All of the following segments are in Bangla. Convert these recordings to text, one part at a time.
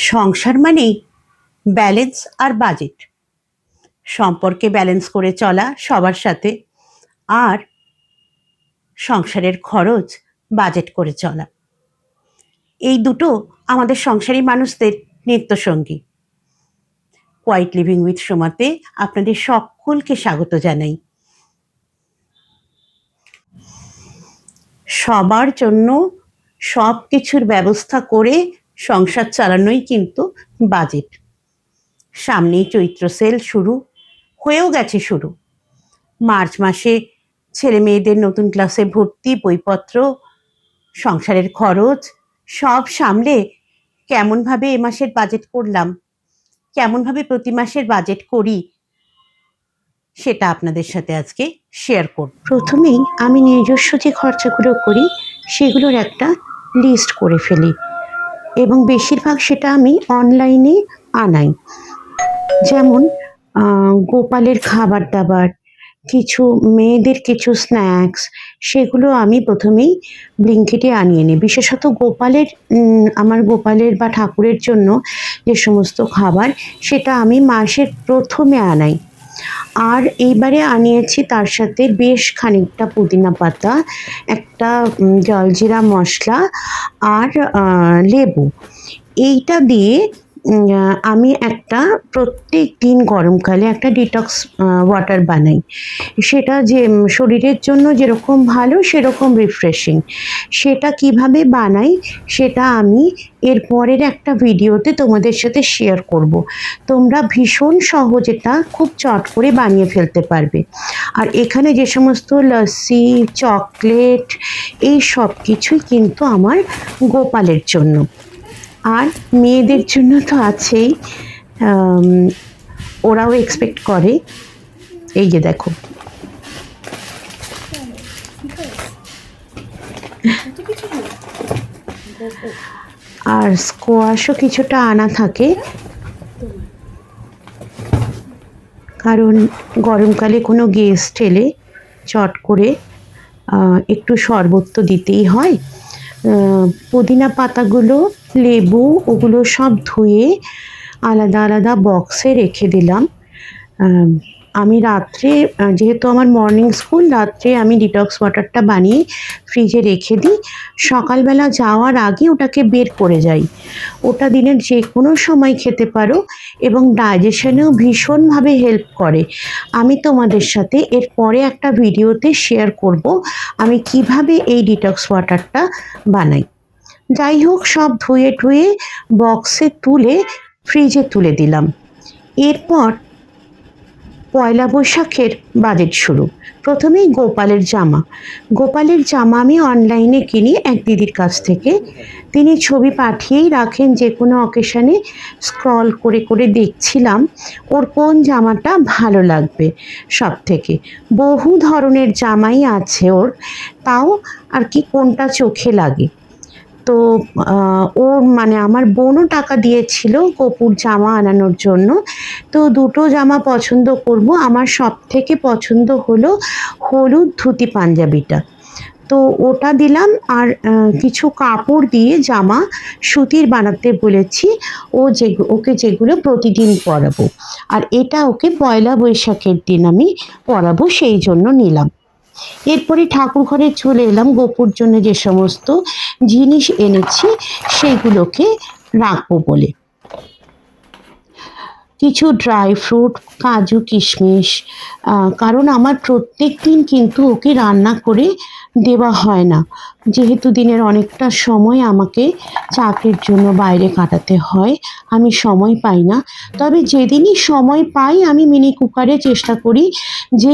সংসার মানেই ব্যালেন্স আর বাজেট। সম্পর্কে ব্যালেন্স করে চলা সবার সাথে, আর সংসারের খরচ বাজেট করে চলা, এই দুটো আমাদের সংসারী মানুষদের নিত্যসঙ্গী। কোয়াইট লিভিং উইথ সোমাতে আপনাদের সকলকে স্বাগত জানাই। সবার জন্য সব কিছুর ব্যবস্থা করে সংসার চালানোই কিন্তু বাজেট। সামনেই চৈত্র সেল শুরু হয়েও গেছে শুরু। মার্চ মাসে ছেলে মেয়েদের নতুন ক্লাসে ভর্তি, বইপত্র, সংসারের খরচ সব সামলে কেমনভাবে এ মাসের বাজেট করলাম, কেমনভাবে প্রতি মাসের বাজেট করি, সেটা আপনাদের সাথে আজকে শেয়ার করব। প্রথমেই আমি নিজস্ব যে খরচাগুলো করি সেগুলোর একটা লিস্ট করে ফেলি, এবং বেশিরভাগ সেটা আমি অনলাইনে আনাই। যেমন গোপালের খাবার দাবার, কিছু মেয়েদের কিছু স্ন্যাক্স, সেগুলো আমি প্রথমেই ব্লিঙ্কিটে আনিয়ে নিই। বিশেষত আমার গোপালের বা ঠাকুরের জন্য যে সমস্ত খাবার, সেটা আমি মাসের প্রথমে আনাই। আর এইবারে আনিয়েছি তার সাথে বেশ খানিকটা পুদিনা পাতা, একটা জলজিরা মশলা, আর লেবু। এইটা দিয়ে আমি প্রত্যেক দিন গরমকালে একটা ডিটক্স ওয়াটার বানাই। সেটা যে শরীরের জন্য যেরকম ভালো সেরকম রিফ্রেশিং। সেটা কিভাবে বানাই সেটা আমি এর পরের একটা ভিডিওতে তোমাদের সাথে শেয়ার করব। তোমরা ভীষণ সহজ এটা খুব চট করে বানিয়ে ফেলতে পারবে। আর এখানে যে সমস্ত লস্যি, চকলেট, এই সব কিছুই কিন্তু আমার গোপালের জন্য। আর মেয়েদের জন্য তো আছেই, ওরাও এক্সপেক্ট করে। এই যে দেখো, আর স্কোয়াশও কিছুটা আনা থাকে, কারণ গরমকালে কোনো গেস্ট এলে চট করে একটু শরবত তো দিতেই হয়। পুদিনা পাতাগুলো, লেবু, ওগুলো সব ধুয়ে আলাদা আলাদা বক্সে রেখে দিলাম। আমি রাত্রে, যেহেতু আমার মর্নিং স্কুল, রাত্রে আমি ডিটক্স ওয়াটারটা বানিয়ে ফ্রিজে রেখে দিই। সকালবেলা যাওয়ার আগে ওটাকে বের করে যাই। ওটা দিনের যে কোনো সময় খেতে পারো, এবং ডাইজেশনেও ভীষণভাবে হেল্প করে। আমি তোমাদের সাথে এর পরে একটা ভিডিওতে শেয়ার করব আমি কিভাবে এই ডিটক্স ওয়াটারটা বানাই। যাই হোক, সব ধুয়ে টুয়ে বক্সে তুলে ফ্রিজে তুলে দিলাম। এরপর পয়লা বৈশাখের বাজেট শুরু। প্রথমেই গোপালের জামা আমি অনলাইনে কিনি এক দিদির কাছ থেকে। তিনি ছবি পাঠিয়েই রাখেন, যে কোনো অকেশনে স্ক্রল করে করে দেখছিলাম ওর কোন জামাটা ভালো লাগবে। সব থেকে বহু ধরনের জামাই আছে ওর, তাও আর কি কোনটা চোখে লাগে। তো ওর আমার বোনও টাকা দিয়েছিল গোপুর জামা আনানোর জন্য। তো দুটো জামা পছন্দ করব। আমার সব থেকে পছন্দ হলো হলুদ ধুতি পাঞ্জাবিটা, তো ওটা দিলাম। আর কিছু কাপড় দিয়ে জামা সুতির বানাতে বলেছি, ওকে যেগুলো প্রতিদিন পরাবো। আর এটা ওকে পয়লা বৈশাখের দিন আমি পরাবো, সেই জন্য নিলাম। এরপরে ঠাকুর ঘরে চলে এলাম। গোপুর জন্য যে সমস্ত জিনিস এনেছি সেগুলোকে রাখবো বলে। কিছু ড্রাই ফ্রুট, কাজু, কিশমিশ, কারণ আমার প্রত্যেক দিন কিন্তু ওকে রান্না করে দেওয়া হয় না, যেহেতু দিনের অনেকটা সময় আমাকে চাকরির জন্য বাইরে কাটাতে হয়, আমি সময় পাই না। তবে যেদিনই সময় পাই আমি মিনি কুকারে চেষ্টা করি যে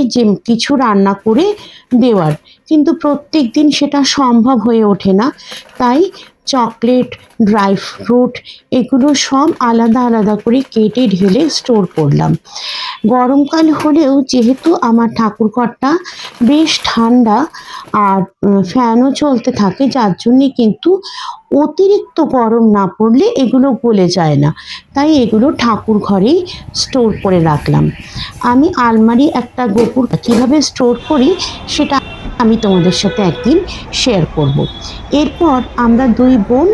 কিছু রান্না করে দেওয়ার, কিন্তু প্রত্যেক দিন সেটা সম্ভব হয়ে ওঠে না। তাই চকলেট, ড্রাই ফ্রুট, এগুলো সব আলাদা আলাদা করে কেটে ঢেলে স্টোর করলাম। গরমকাল হলেও যেহেতু আমার ঠাকুরঘরটা বেশ ঠান্ডা, আর ফ্যানও চলতে থাকে, যার জন্যে কিন্তু অতিরিক্ত গরম না পড়লে এগুলো গলে যায় না। তাই এগুলো ঠাকুর ঘরেই স্টোর করে রাখলাম। আমি আলমারি একটা গোপুর কীভাবে স্টোর করি সেটা আমি তোমাদের সাথে একদিন শেয়ার করব। এরপর আমরা দুই বোন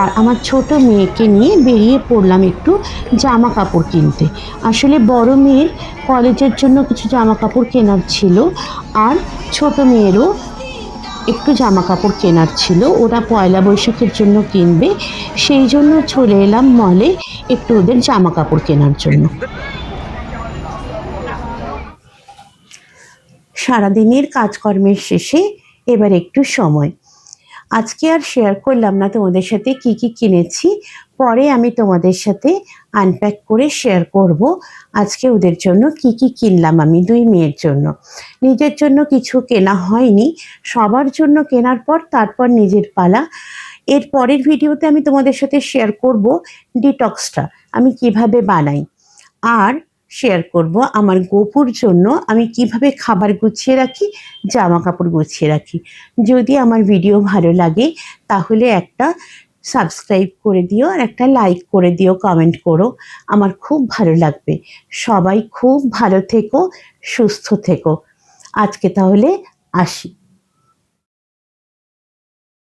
আর আমার ছোট মেয়েকে নিয়ে বেরিয়ে পড়লাম একটু জামা কাপড় কিনতে। আসলে বড় মেয়ের কলেজের জন্য কিছু জামা কাপড় কেনার ছিল, আর ছোট মেয়েরও একটু জামা কাপড় কেনার ছিল, ওরা পয়লা বৈশাখের জন্য কিনবে। সেই জন্য চলে এলাম মলে একটু ওদের জামা কাপড় কেনার জন্য। সারাদিনের কাজকর্মের শেষে এবার একটু সময়। আজকে আর শেয়ার করলাম না তোমাদের সাথে কি কি কিনেছি, পরে আমি তোমাদের সাথে আনপ্যাক করে শেয়ার করব আজকে ওদের জন্য কি কি কিনলাম আমি দুই মেয়ের জন্য। নিজের জন্য কিছু কেনা হয়নি, সবার জন্য কেনার পর তারপর নিজের পালা। এর পরের ভিডিওতে আমি তোমাদের সাথে শেয়ার করব ডিটক্সটা আমি কিভাবে বানাই, আর শেয়ার করব আমার গোপুর জন্য আমি কিভাবে খাবার গুছিয়ে রাখি, জামা কাপড় গুছিয়ে রাখি। যদি আমার ভিডিও ভালো লাগে তাহলে একটা সাবস্ক্রাইব করে দিও আর একটা লাইক করে দিও, কমেন্ট করো, আমার খুব ভালো লাগবে। সবাই খুব ভালো থেকো, সুস্থ থেকো। আজকে তাহলে আসি।